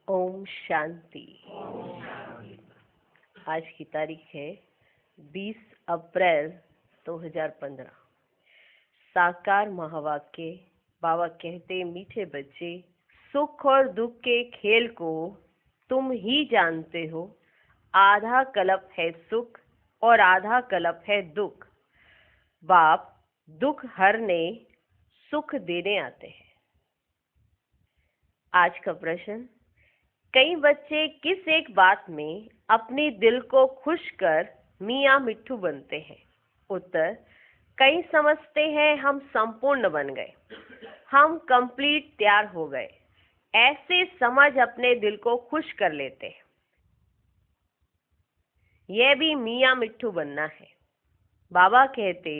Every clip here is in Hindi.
ओम शांति। आज की तारीख है 20 अप्रैल 2015। साकार महावाक्य। बाबा कहते, मीठे बच्चे, सुख और दुख के खेल को तुम ही जानते हो। आधा कल्प है सुख और आधा कल्प है दुख। बाप दुख हरने सुख देने आते हैं। आज का प्रश्न, कई बच्चे किस एक बात में अपने दिल को खुश कर मियाँ मिट्ठू बनते हैं? उत्तर, कई समझते हैं हम संपूर्ण बन गए, हम कंप्लीट तैयार हो गए। ऐसे समझ अपने दिल को खुश कर लेते हैं। यह भी मियाँ मिट्ठू बनना है। बाबा कहते,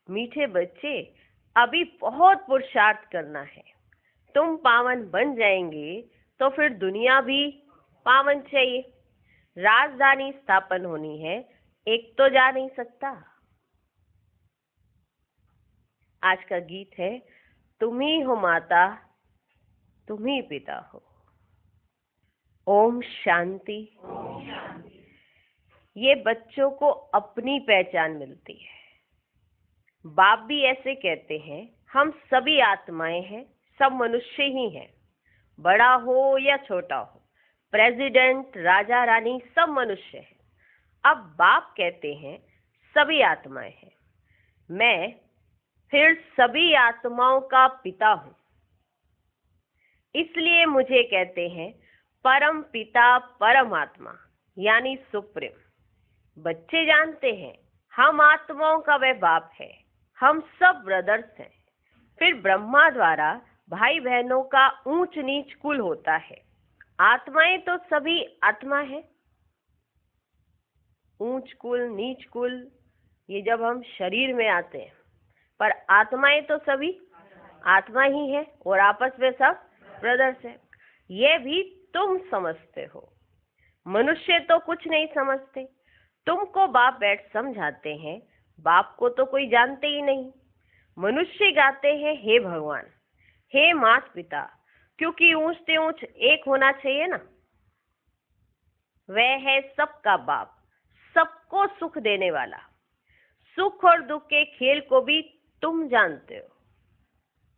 मीठे बच्चे, अभी बहुत पुरुषार्थ करना है। तुम पावन बन जाएंगे तो फिर दुनिया भी पावन चाहिए। राजधानी स्थापन होनी है, एक तो जा नहीं सकता। आज का गीत है, तुम ही हो माता, तुम ही पिता हो। ओम शांति। ये बच्चों को अपनी पहचान मिलती है। बाप भी ऐसे कहते हैं, हम सभी आत्माएं हैं, सब मनुष्य ही हैं। बड़ा हो या छोटा हो, प्रेसिडेंट, राजा, रानी, सब मनुष्य हैं। अब बाप कहते हैं, सभी आत्माएं हैं। मैं फिर सभी आत्माओं का पिता हूं। इसलिए मुझे कहते हैं परम पिता, परमात्मा, यानी सुप्रीम। बच्चे जानते हैं हम आत्माओं का वह बाप है। हम सब ब्रदर्स हैं। फिर ब्रह्मा द्वारा भाई बहनों का ऊंच नीच कुल होता है। आत्माएं तो सभी आत्मा है। ऊंच कुल, नीच कुल, ये जब हम शरीर में आते हैं, पर आत्माएं तो सभी आत्मा ही है और आपस में सब ब्रदर्स है। ये भी तुम समझते हो। मनुष्य तो कुछ नहीं समझते। तुमको बाप बैठ समझाते हैं। बाप को तो कोई जानते ही नहीं। मनुष्य गाते हैं, हे भगवान, हे माता पिता, क्योंकि ऊंच से ऊंच एक होना चाहिए ना। वह है सबका बाप, सबको सुख देने वाला। सुख और दुख के खेल को भी तुम जानते हो।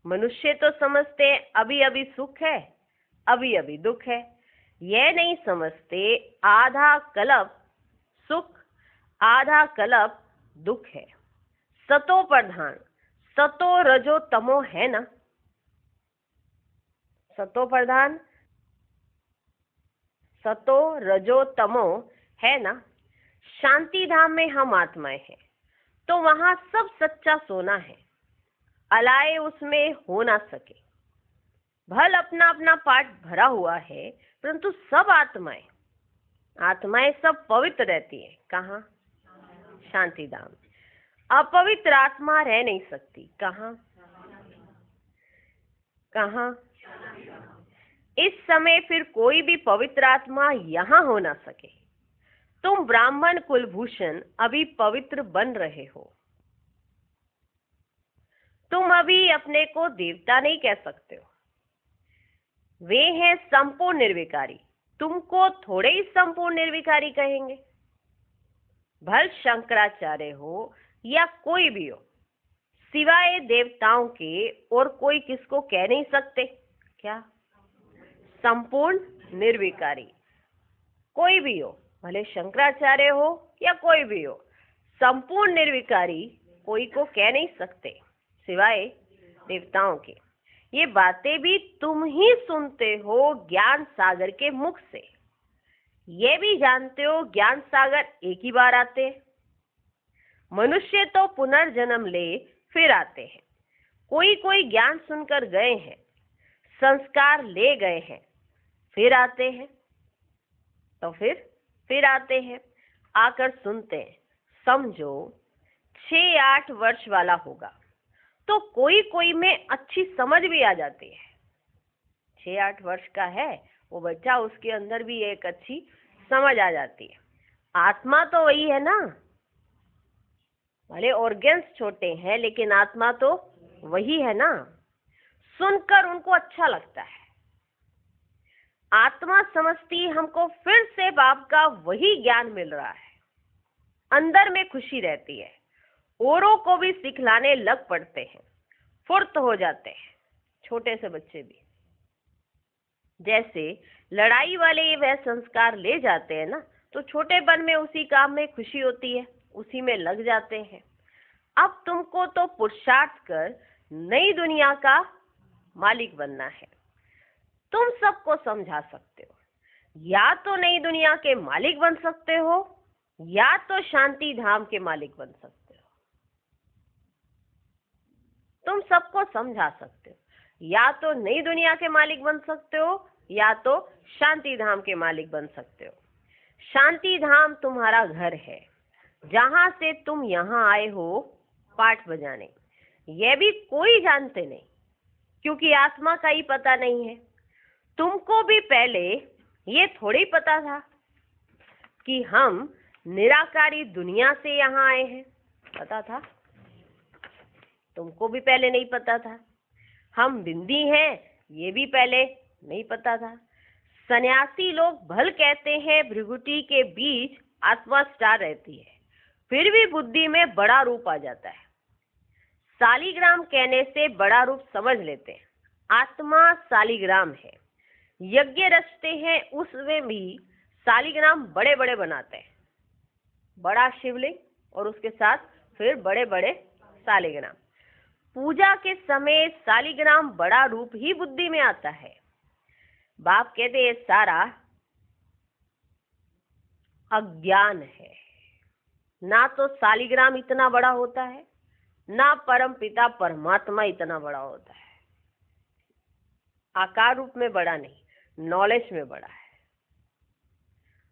मनुष्य तो समझते हैं अभी अभी सुख है, अभी अभी दुख है। यह नहीं समझते आधा कल्प सुख, आधा कल्प दुख है। सतो प्रधान, सतो रजो तमो है ना। सतो प्रधान, सतो रजो तमो है ना। शांति धाम में हम आत्माएं हैं, तो वहां सब सच्चा सोना है। अलाए उसमें हो ना सके। भल अपना अपना पाठ भरा हुआ है, परंतु सब आत्माएं सब पवित्र रहती है। कहाँ? शांति धाम। अपवित्र आत्मा रह नहीं सकती। कहाँ? कहाँ? इस समय फिर कोई भी पवित्र आत्मा यहाँ हो ना सके। तुम ब्राह्मण कुलभूषण अभी पवित्र बन रहे हो। तुम अभी अपने को देवता नहीं कह सकते हो। वे हैं संपूर्ण निर्विकारी। तुमको थोड़े ही संपूर्ण निर्विकारी कहेंगे। भल शंकराचार्य हो या कोई भी हो, सिवाय देवताओं के और कोई किसको कह नहीं सकते। क्या? संपूर्ण निर्विकारी। कोई भी हो, भले शंकराचार्य हो या कोई भी हो, संपूर्ण निर्विकारी कोई को कह नहीं सकते सिवाय देवताओं के। ये बातें भी तुम ही सुनते हो ज्ञान सागर के मुख से। ये भी जानते हो ज्ञान सागर एक ही बार आते हैं। मनुष्य तो पुनर्जन्म ले फिर आते हैं। कोई कोई ज्ञान सुनकर गए हैं, संस्कार ले गए हैं, फिर आते हैं। तो फिर आते हैं, आकर सुनते हैं। समझो 6-8 वर्ष वाला होगा तो कोई कोई में अच्छी समझ भी आ जाती है। 6-8 वर्ष का है वो बच्चा, उसके अंदर भी एक अच्छी समझ आ जाती है। आत्मा तो वही है ना। भले ऑर्गन्स छोटे हैं, लेकिन आत्मा तो वही है ना। सुनकर उनको अच्छा लगता है। आत्मा समझती हमको फिर से बाप का वही ज्ञान मिल रहा है, अंदर में खुशी रहती है, औरों को भी सिखलाने लग पड़ते हैं, फुर्त हो जाते हैं, छोटे से बच्चे भी। जैसे लड़ाई वाले वह संस्कार ले जाते हैं ना, तो छोटेपन में उसी काम में खुशी होती है, उसी में लग जाते हैं। अब तुमको तो पुरुषार्थ कर नई दुनिया का मालिक बनना है। तुम सबको समझा सकते हो, या तो नई दुनिया के मालिक बन सकते हो या तो शांति धाम के मालिक बन सकते हो। तुम सबको समझा सकते हो, या तो नई दुनिया के मालिक बन सकते हो या तो शांति धाम के मालिक बन सकते हो। शांति धाम तुम्हारा घर है, जहां से तुम यहाँ आए हो पाठ बजाने। यह भी कोई जानते नहीं, क्योंकि आत्मा का ही पता नहीं है। तुमको भी पहले ये थोड़ी पता था कि हम निराकारी दुनिया से यहाँ आए हैं। पता था? तुमको भी पहले नहीं पता था। हम बिंदी हैं, ये भी पहले नहीं पता था। सन्यासी लोग भल कहते हैं भृगुटी के बीच आत्मा स्टार रहती है, फिर भी बुद्धि में बड़ा रूप आ जाता है। सालीग्राम कहने से बड़ा रूप समझ लेते हैं। आत्मा सालीग्राम है। यज्ञ रचते हैं, उसमें भी सालीग्राम बड़े बड़े बनाते हैं, बड़ा शिवलिंग और उसके साथ फिर बड़े बड़े सालीग्राम। पूजा के समय सालीग्राम बड़ा रूप ही बुद्धि में आता है। बाप कहते हैं सारा अज्ञान है। ना तो सालीग्राम इतना बड़ा होता है, ना परम पिता परमात्मा इतना बड़ा होता है। आकार रूप में बड़ा नहीं, नॉलेज में बड़ा है।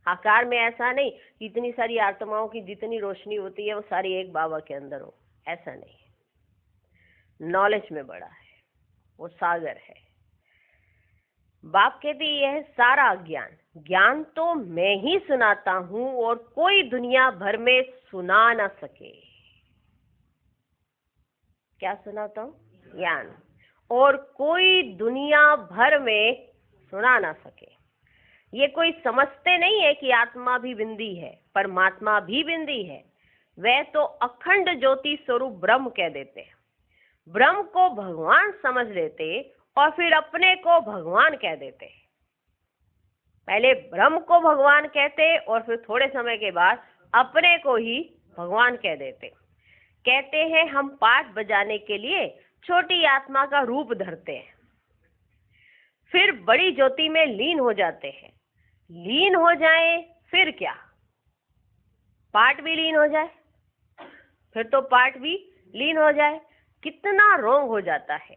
आकार में ऐसा नहीं कि इतनी सारी आत्माओं की जितनी रोशनी होती है वो सारी एक बाबा के अंदर हो, ऐसा नहीं। नॉलेज में बड़ा है, वो सागर है। बाप कहते यह सारा ज्ञान, ज्ञान तो मैं ही सुनाता हूं और कोई दुनिया भर में सुना ना सके। क्या सुनाता हूं? ज्ञान, और कोई दुनिया भर में सुना ना सके। ये कोई समझते नहीं है कि आत्मा भी बिंदी है, परमात्मा भी बिंदी है। वह तो अखंड ज्योति स्वरूप ब्रह्म कह देते हैं। ब्रह्म को भगवान समझ लेते और फिर अपने को भगवान कह देते। पहले ब्रह्म को भगवान कहते और फिर थोड़े समय के बाद अपने को ही भगवान कह देते। कहते हैं हम पाठ बजाने के लिए छोटी आत्मा का रूप धरते हैं, फिर बड़ी ज्योति में लीन हो जाते हैं। लीन हो जाए फिर क्या? पाठ भी लीन हो जाए, फिर तो पाठ भी लीन हो जाए। कितना रोंग हो जाता है।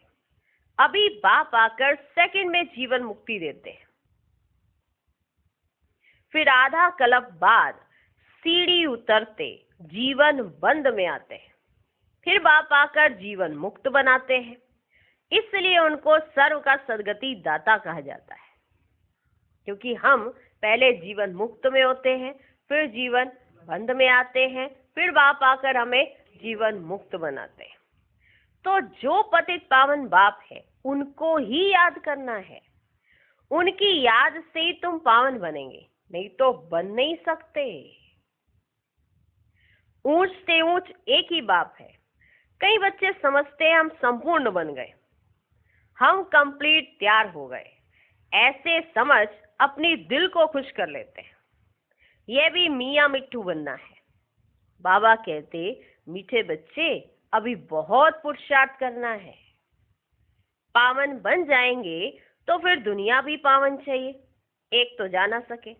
अभी बाप आकर सेकंड में जीवन मुक्ति देते हैं, फिर आधा कल्प बाद सीढ़ी उतरते जीवन बंद में आते हैं, फिर बाप आकर जीवन मुक्त बनाते हैं। इसलिए उनको सर्व का सद्गति दाता कहा जाता है, क्योंकि हम पहले जीवन मुक्त में होते हैं, फिर जीवन बंद में आते हैं, फिर बाप आकर हमें जीवन मुक्त बनाते हैं। तो जो पतित पावन बाप है उनको ही याद करना है। उनकी याद से ही तुम पावन बनेंगे, नहीं तो बन नहीं सकते। ऊंच से ऊंच एक ही बाप है। कई बच्चे समझते हैं हम संपूर्ण बन गए, हम कंप्लीट तैयार हो गए। ऐसे समझ अपनी दिल को खुश कर लेते हैं। यह भी मियाँ मिट्ठू बनना है। बाबा कहते मीठे बच्चे अभी बहुत पुरुषार्थ करना है। पावन बन जाएंगे तो फिर दुनिया भी पावन चाहिए, एक तो जा ना सके।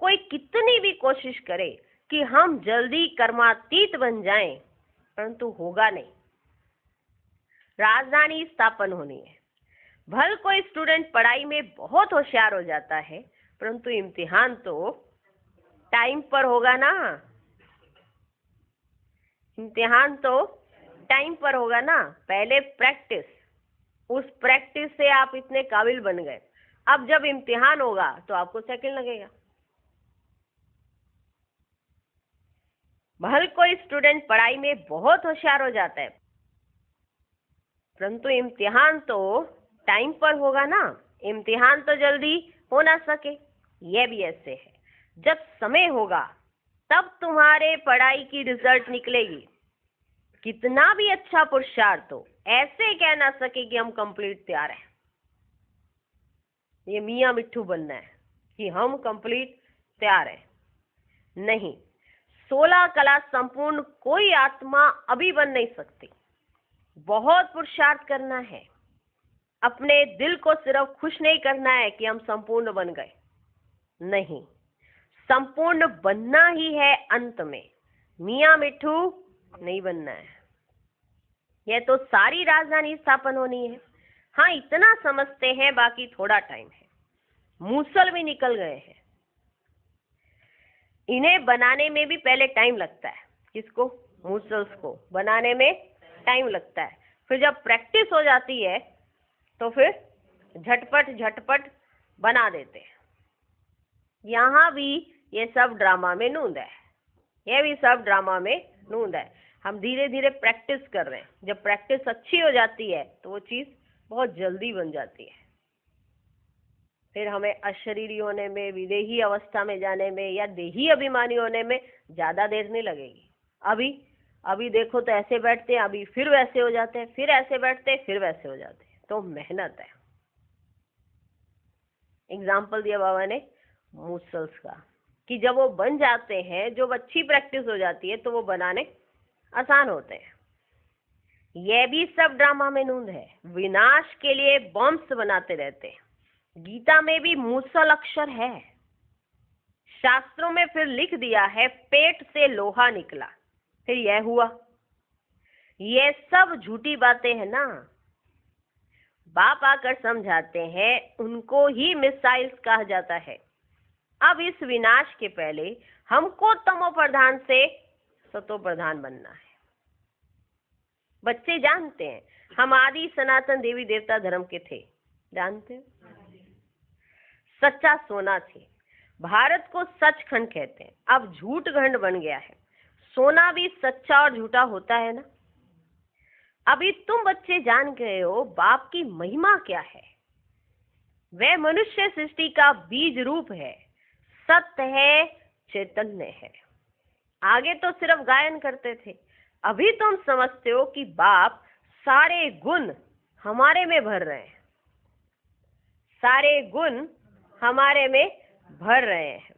कोई कितनी भी कोशिश करे कि हम जल्दी कर्मातीत बन जाएं, परंतु होगा नहीं। राजधानी स्थापन होनी है। भल कोई स्टूडेंट पढ़ाई में बहुत होशियार हो जाता है, परंतु इम्तिहान तो टाइम पर होगा ना। इम्तिहान तो टाइम पर होगा ना। पहले प्रैक्टिस, उस प्रैक्टिस से आप इतने काबिल बन गए। अब जब इम्तिहान होगा तो आपको सेकंड लगेगा। भल कोई स्टूडेंट पढ़ाई में बहुत होशियार हो जाता है, परंतु इम्तिहान तो टाइम पर होगा ना। इम्तिहान तो जल्दी हो ना सके। यह भी ऐसे है, जब समय होगा तब तुम्हारे पढ़ाई की रिजल्ट निकलेगी। कितना भी अच्छा पुरुषार्थ हो, ऐसे कह ना सके कि हम कंप्लीट तैयार हैं। ये मियां मिट्ठू बनना है कि हम कंप्लीट तैयार हैं, नहीं। 16 कला संपूर्ण कोई आत्मा अभी बन नहीं सकती। बहुत पुरुषार्थ करना है। अपने दिल को सिर्फ खुश नहीं करना है कि हम संपूर्ण बन गए, नहीं, संपूर्ण बनना ही है। अंत में मियां मिट्ठू नहीं बनना है। यह तो सारी राजधानी स्थापन होनी है। हाँ, इतना समझते हैं, बाकी थोड़ा टाइम है। मूसल भी निकल गए हैं। इन्हें बनाने में भी पहले टाइम लगता है। किसको? मूसल्स को बनाने में टाइम लगता है। फिर जब प्रैक्टिस हो जाती है तो फिर झटपट झटपट बना देते हैं। यहाँ भी ये सब ड्रामा में नूंद है। यह भी सब ड्रामा में नूंद है। हम धीरे धीरे प्रैक्टिस कर रहे हैं। जब प्रैक्टिस अच्छी हो जाती है तो वो चीज बहुत जल्दी बन जाती है। फिर हमें अशरीरी होने में, विदेही अवस्था में जाने में या देही अभिमानी होने में ज्यादा देर नहीं लगेगी। अभी देखो तो ऐसे बैठते हैं, अभी फिर वैसे हो जाते हैं, फिर ऐसे बैठते हैं, फिर वैसे हो जाते हैं। तो मेहनत है। एग्जाम्पल दिया बाबा ने मूसल्स का कि जब वो बन जाते हैं, जब अच्छी प्रैक्टिस हो जाती है तो वो बनाने आसान होते हैं। यह भी सब ड्रामा में नूंद है। विनाश के लिए बॉम्ब्स बनाते रहते हैं। गीता में भी मूसल अक्षर है। शास्त्रों में फिर लिख दिया है पेट से लोहा निकला, फिर यह हुआ। यह सब झूठी बातें हैं ना। बाप आकर समझाते हैं, उनको ही मिसाइल्स कहा जाता है। अब इस विनाश के पहले हमको तमो प्रधान से सतो प्रधान बनना है। बच्चे जानते हैं हम आदि सनातन देवी देवता धर्म के थे, जानते हैं, सच्चा सोना थे। भारत को सचखंड कहते हैं। अब झूठ खंड बन गया है। सोना भी सच्चा और झूठा होता है ना। अभी तुम बच्चे जान गए हो बाप की महिमा क्या है। वह मनुष्य सृष्टि का बीज रूप है, सत्य है, चैतन्य है। आगे तो सिर्फ गायन करते थे, अभी तुम समझते हो कि बाप सारे गुण हमारे में भर रहे हैं। सारे गुण हमारे में भर रहे हैं।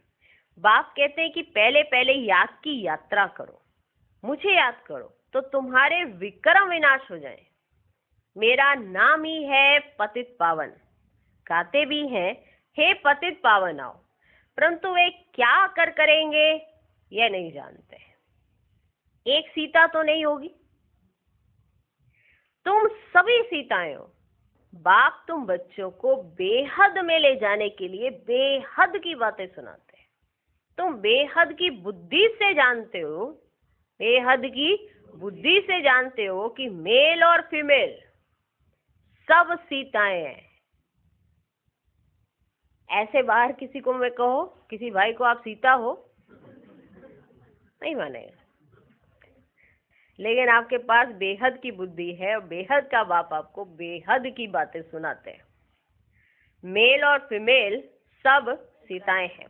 बाप कहते हैं कि पहले पहले याद की यात्रा करो, मुझे याद करो तो तुम्हारे विक्रम विनाश हो जाए। मेरा नाम ही है पतित पावन। गाते भी हैं, हे पतित पावन आओ, परंतु वे क्या करेंगे यह नहीं जानते। एक सीता तो नहीं होगी, तुम सभी सीताएं हो। बाप तुम बच्चों को बेहद में ले जाने के लिए बेहद की बातें सुनाते हैं। तुम बेहद की बुद्धि से जानते हो, बेहद की बुद्धि से जानते हो कि मेल और फीमेल सब सीताएं हैं। ऐसे बाहर किसी को मैं कहो, किसी भाई को आप सीता हो, नहीं मानेगा। लेकिन आपके पास बेहद की बुद्धि है और बेहद का बाप आपको बेहद की बातें सुनाते हैं। मेल और फीमेल सब सीताएं हैं,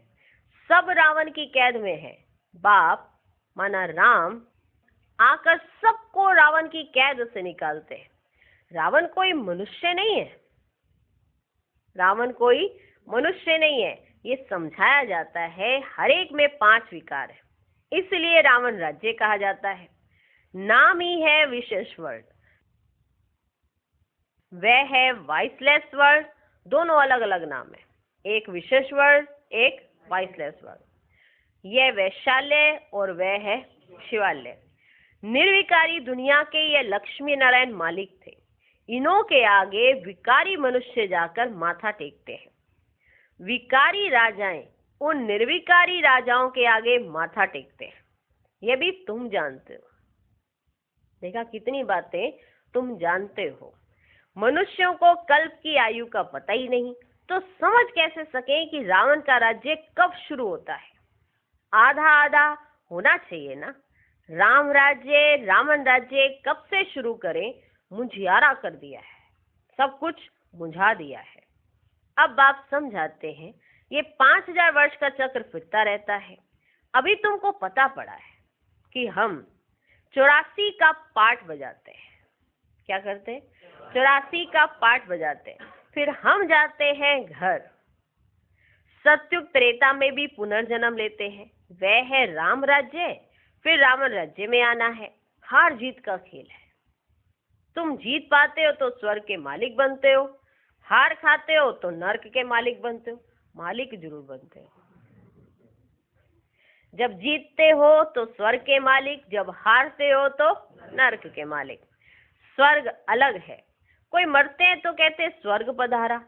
सब रावण की कैद में है। बाप माना राम आकर सबको रावण की कैद से निकालते हैं। रावण कोई मनुष्य नहीं है, रावण कोई मनुष्य नहीं है। ये समझाया जाता है हर एक में 5 विकार है, इसलिए रावण राज्य कहा जाता है। नाम ही है विशेष वर्ड, वह है वॉइसलेस वर्ड। दोनों अलग अलग नाम है, एक विशेष वर्ड, एक वॉइसलेस वर्ड। यह वैशाल्य और वह है शिवालय। निर्विकारी दुनिया के ये लक्ष्मी नारायण मालिक थे। इन्हों के आगे विकारी मनुष्य जाकर माथा टेकते हैं। विकारी राजाएं उन निर्विकारी राजाओं के आगे माथा टेकते हैं। यह भी तुम जानते हो। देखा कितनी बातें तुम जानते हो। मनुष्यों को कल्प की आयु का पता ही नहीं, तो समझ कैसे सके कि रावण का राज्य कब शुरू होता है। आधा आधा होना चाहिए ना। राम राज्य रावण राज्य कब से शुरू करें, मुझियारा कर दिया है, सब कुछ बुझा दिया है। अब आप समझाते हैं, ये 5000 वर्ष का चक्र फिरता रहता है। अभी तुमको पता पड़ा है कि हम 84 का पाठ बजाते हैं। क्या करते हैं? 84 का पाठ बजाते हैं। फिर हम जाते हैं घर, सतयुग त्रेता में भी पुनर्जन्म लेते हैं, वह है राम राज्य। फिर रावण राज्य में आना है। हार जीत का खेल है। तुम जीत पाते हो तो स्वर्ग के मालिक बनते हो, हार खाते हो तो नर्क के मालिक बनते हो। मालिक जरूर बनते हो। जब जीतते हो तो स्वर्ग के मालिक, जब हारते हो तो नर्क के मालिक। स्वर्ग अलग है। कोई मरते हैं तो कहते हैं स्वर्ग पधारा।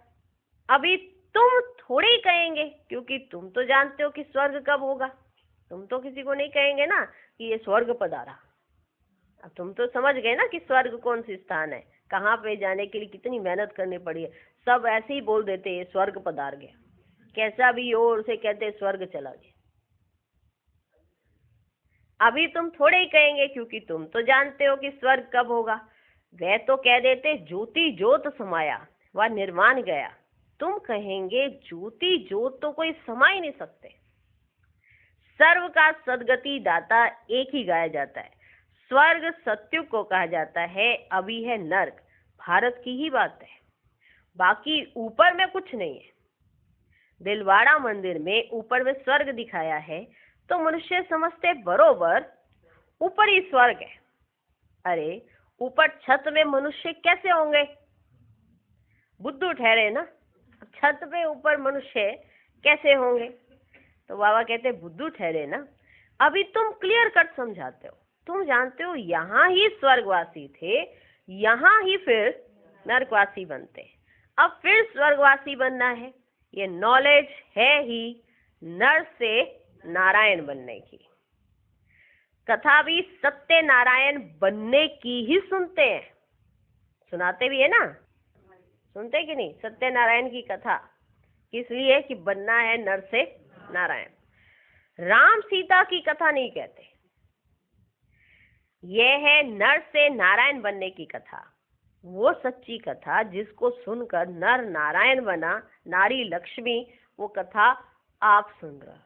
अभी तुम थोड़े ही कहेंगे, क्योंकि तुम तो जानते हो कि स्वर्ग कब होगा। तुम तो किसी को नहीं कहेंगे ना कि ये स्वर्ग पधारा। अब तुम तो समझ गए ना कि स्वर्ग कौन सी स्थान है, कहाँ पे जाने के लिए कितनी मेहनत करनी पड़ी है। सब ऐसे ही बोल देते हैं स्वर्ग पधार गया, कैसा भी हो, और उसे कहते हैं स्वर्ग चला गया। अभी तुम थोड़े ही कहेंगे, क्योंकि तुम तो जानते हो कि स्वर्ग कब होगा। वह तो कह देते ज्योति ज्योत समाया, वह निर्वाण गया। तुम कहेंगे ज्योति ज्योत तो कोई समा ही नहीं सकते। सर्व का सदगति दाता एक ही गाया जाता है। स्वर्ग सत्युग को कहा जाता है, अभी है नर्क। भारत की ही बात है, बाकी ऊपर में कुछ नहीं है। दिलवाड़ा मंदिर में ऊपर में स्वर्ग दिखाया है तो मनुष्य समझते बरोबर ऊपर ही स्वर्ग है। अरे ऊपर छत में मनुष्य कैसे होंगे? बुद्धू ठहरे ना। छत पे ऊपर मनुष्य कैसे होंगे? तो बाबा कहते बुद्धू ठहरे ना। अभी तुम क्लियर कट समझाते हो। तुम जानते हो यहाँ ही स्वर्गवासी थे, यहाँ ही फिर नरकवासी बनते। अब फिर स्वर्गवासी बनना है। ये नॉलेज है ही नर से नारायण बनने की। कथा भी सत्य नारायण बनने की ही सुनते हैं, सुनाते भी है ना। सुनते कि नहीं सत्य नारायण की कथा? किस लिए? कि बनना है नर से नारायण। राम सीता की कथा नहीं कहते, यह है नर से नारायण बनने की कथा। वो सच्ची कथा जिसको सुनकर नर नारायण बना, नारी लक्ष्मी, वो कथा आप सुन रहे।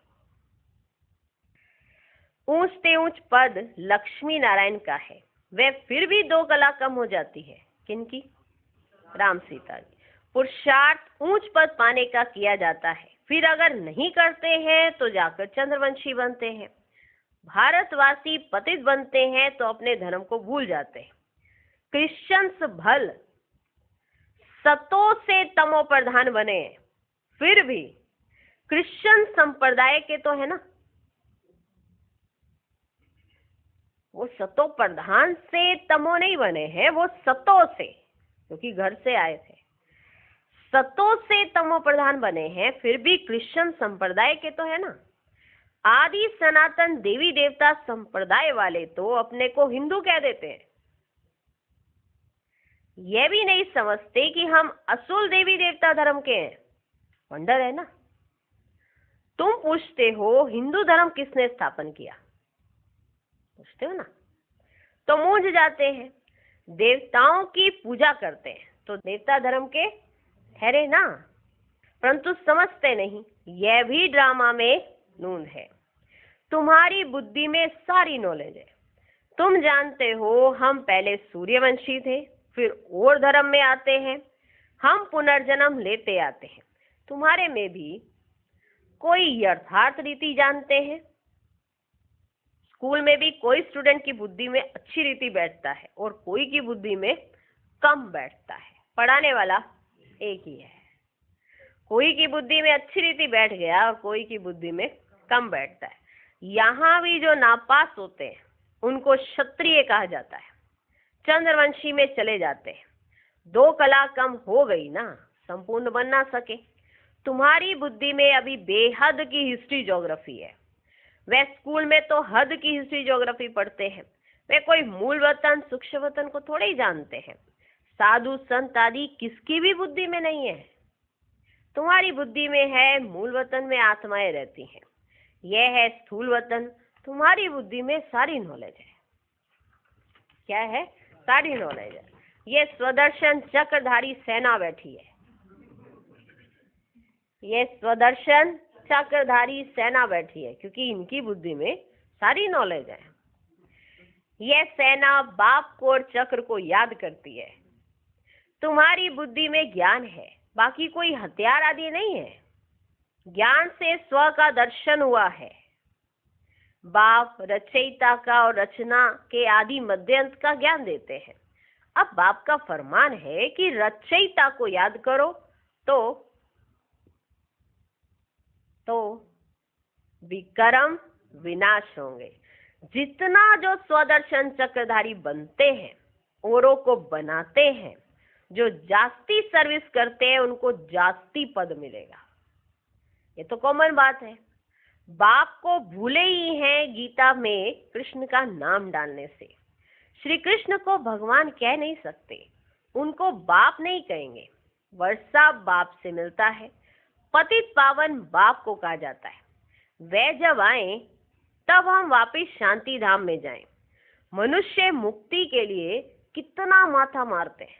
ऊंचते ऊंच पद लक्ष्मी नारायण का है, वह फिर भी 2 कला कम हो जाती है। किनकी? राम सीता की। पुरुषार्थ ऊंच पद पाने का किया जाता है, फिर अगर नहीं करते हैं तो जाकर चंद्रवंशी बनते हैं। भारतवासी पतित बनते हैं तो अपने धर्म को भूल जाते हैं। क्रिश्चियंस भल सतों से तमो प्रधान बने, फिर भी क्रिश्चियन संप्रदाय के तो है ना, वो सतो प्रधान से तमो नहीं बने हैं, वो सतों से, क्योंकि घर से आए थे। सतों से तमो प्रधान बने हैं, फिर भी क्रिश्चियन संप्रदाय के तो है ना। आदि सनातन देवी देवता संप्रदाय वाले तो अपने को हिंदू कह देते हैं। यह भी नहीं समझते कि हम असुल देवी देवता धर्म के हैं। वंडर है ना। तुम पूछते हो हिंदू धर्म किसने स्थापन किया, पूछते हो ना, तो मूंझ जाते हैं। देवताओं की पूजा करते हैं तो देवता धर्म के ठहरे ना, परंतु समझते नहीं यह भी ड्रामा में नून है। तुम्हारी बुद्धि में सारी नॉलेज है। तुम जानते हो हम पहले सूर्यवंशी थे, फिर और धर्म में आते हैं, हम पुनर्जन्म लेते आते हैं। तुम्हारे में भी कोई यथार्थ रीति जानते हैं। स्कूल में भी कोई स्टूडेंट की बुद्धि में अच्छी रीति बैठता है और कोई की बुद्धि में कम बैठता है। पढ़ाने वाला एक ही है। कोई की बुद्धि में अच्छी रीति बैठ गया और कोई की बुद्धि में कम बैठता है। यहाँ भी जो नापास होते हैं उनको क्षत्रिय कहा जाता है, चंद्रवंशी में चले जाते हैं। 2 कला कम हो गई ना, संपूर्ण बन ना सके। तुम्हारी बुद्धि में अभी बेहद की हिस्ट्री ज्योग्राफी है। वे स्कूल में तो हद की हिस्ट्री ज्योग्राफी पढ़ते हैं, वे कोई मूल वतन सूक्ष्म वतन को थोड़े ही जानते हैं। साधु संत आदि किसकी भी बुद्धि में नहीं है। तुम्हारी बुद्धि में है मूल वतन में आत्माएं रहती हैं, यह है स्थूल वतन। तुम्हारी बुद्धि में सारी नॉलेज है। क्या है? सारी नॉलेज है। ये स्वदर्शन चक्रधारी सेना बैठी है। ये स्वदर्शन चक्रधारी सेना बैठी है, क्योंकि इनकी बुद्धि में सारी नॉलेज है। यह सेना बाप को और चक्र को याद करती है। तुम्हारी बुद्धि में ज्ञान है, बाकी कोई हथियार आदि नहीं है। ज्ञान से स्व का दर्शन हुआ है। बाप रचयिता का और रचना के आदि मध्य अंत का ज्ञान देते हैं। अब बाप का फरमान है कि रचयिता को याद करो तो विक्रम विनाश होंगे। जितना जो स्वदर्शन चक्रधारी बनते हैं, औरों को बनाते हैं, जो जास्ती सर्विस करते हैं, उनको जास्ती पद मिलेगा। ये तो कॉमन बात है। बाप को भूले ही हैं गीता में कृष्ण का नाम डालने से। श्री कृष्ण को भगवान कह नहीं सकते, उनको बाप नहीं कहेंगे। वर्षा बाप से मिलता है, पतित पावन बाप को कहा जाता है। वे जब आए तब हम वापिस शांति धाम में जाएं। मनुष्य मुक्ति के लिए कितना माथा मारते हैं,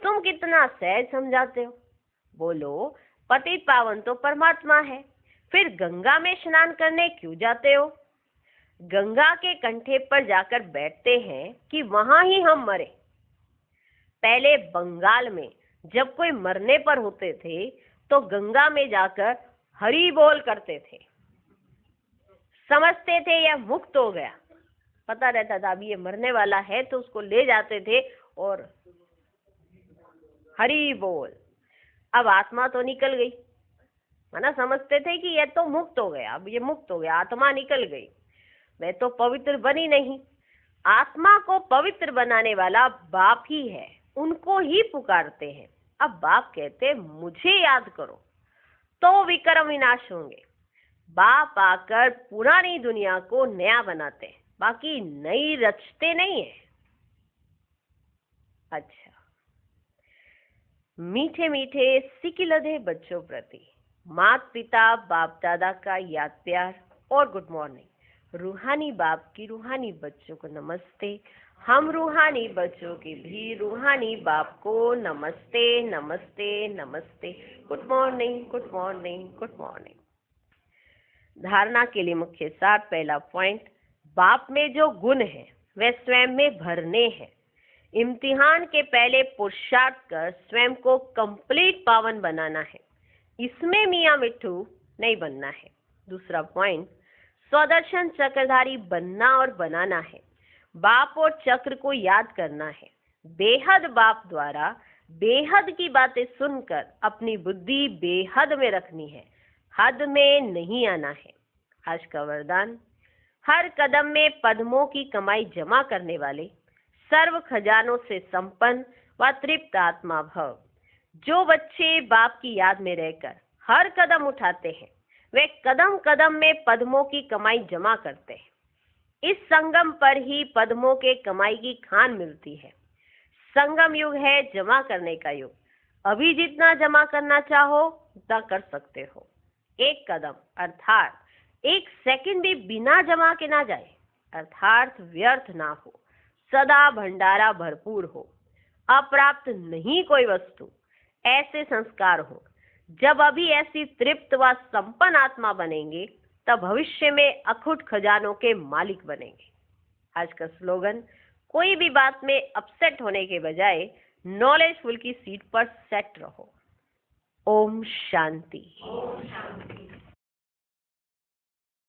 तुम कितना सहज समझाते हो। बोलो, पतित पावन तो परमात्मा है, फिर गंगा में स्नान करने क्यों जाते हो? गंगा के कंठे पर जाकर बैठते हैं कि वहां ही हम मरे। पहले बंगाल में जब कोई मरने पर होते थे तो गंगा में जाकर हरि बोल करते थे, समझते थे यह मुक्त हो गया। पता रहता था अभी ये मरने वाला है, तो उसको ले जाते थे और हरि बोल। अब आत्मा तो निकल गई, है ना, समझते थे कि ये तो मुक्त हो गया, अब ये मुक्त हो गया, आत्मा निकल गई, मैं तो पवित्र बनी नहीं। आत्मा को पवित्र बनाने वाला बाप ही है, उनको ही पुकारते हैं। अब बाप कहते मुझे याद करो तो विक्रम विनाश होंगे। बाप आकर पुरानी दुनिया को नया बनाते हैं, बाकी नई रचते नहीं है। अच्छा, मीठे मीठे सिकिलधे बच्चों प्रति माता पिता बाप दादा का याद प्यार और गुड मॉर्निंग। रूहानी बाप की रूहानी बच्चों को नमस्ते। हम रूहानी बच्चों की भी रूहानी बाप को नमस्ते नमस्ते नमस्ते। Good morning good morning good morning. धारणा के लिए मुख्य सार। पहला पॉइंट, बाप में जो गुण है वे स्वयं में भरने हैं। इम्तिहान के पहले पुरुषार्थ कर स्वयं को कंप्लीट पावन बनाना है, इसमें मियां मिट्ठू नहीं बनना है। दूसरा पॉइंट, स्वदर्शन चक्रधारी बनना और बनाना है। बाप और चक्र को याद करना है। बेहद बाप द्वारा बेहद की बातें सुनकर अपनी बुद्धि बेहद में रखनी है, हद में नहीं आना है। आज का वरदान, हर कदम में पद्मों की कमाई जमा करने वाले, सर्व खजानों से संपन्न व तृप्त आत्मा भव। जो बच्चे बाप की याद में रहकर हर कदम उठाते हैं, वे कदम कदम में पद्मों की कमाई जमा करते हैं। इस संगम पर ही पद्मों के कमाई की खान मिलती है। संगम युग है जमा करने का युग। अभी जितना जमा करना चाहो उतना कर सकते हो। एक कदम अर्थात एक सेकंड भी बिना जमा के ना जाए, अर्थात व्यर्थ ना हो, सदा भंडारा भरपूर हो, अप्राप्त नहीं कोई वस्तु, ऐसे संस्कार हो। जब अभी ऐसी तृप्त व संपन्न आत्मा बनेंगे तब भविष्य में अखुट खजानों के मालिक बनेंगे। आज का स्लोगन, कोई भी बात में अपसेट होने के बजाय नॉलेजफुल की सीट पर सेट रहो। ओम शांति।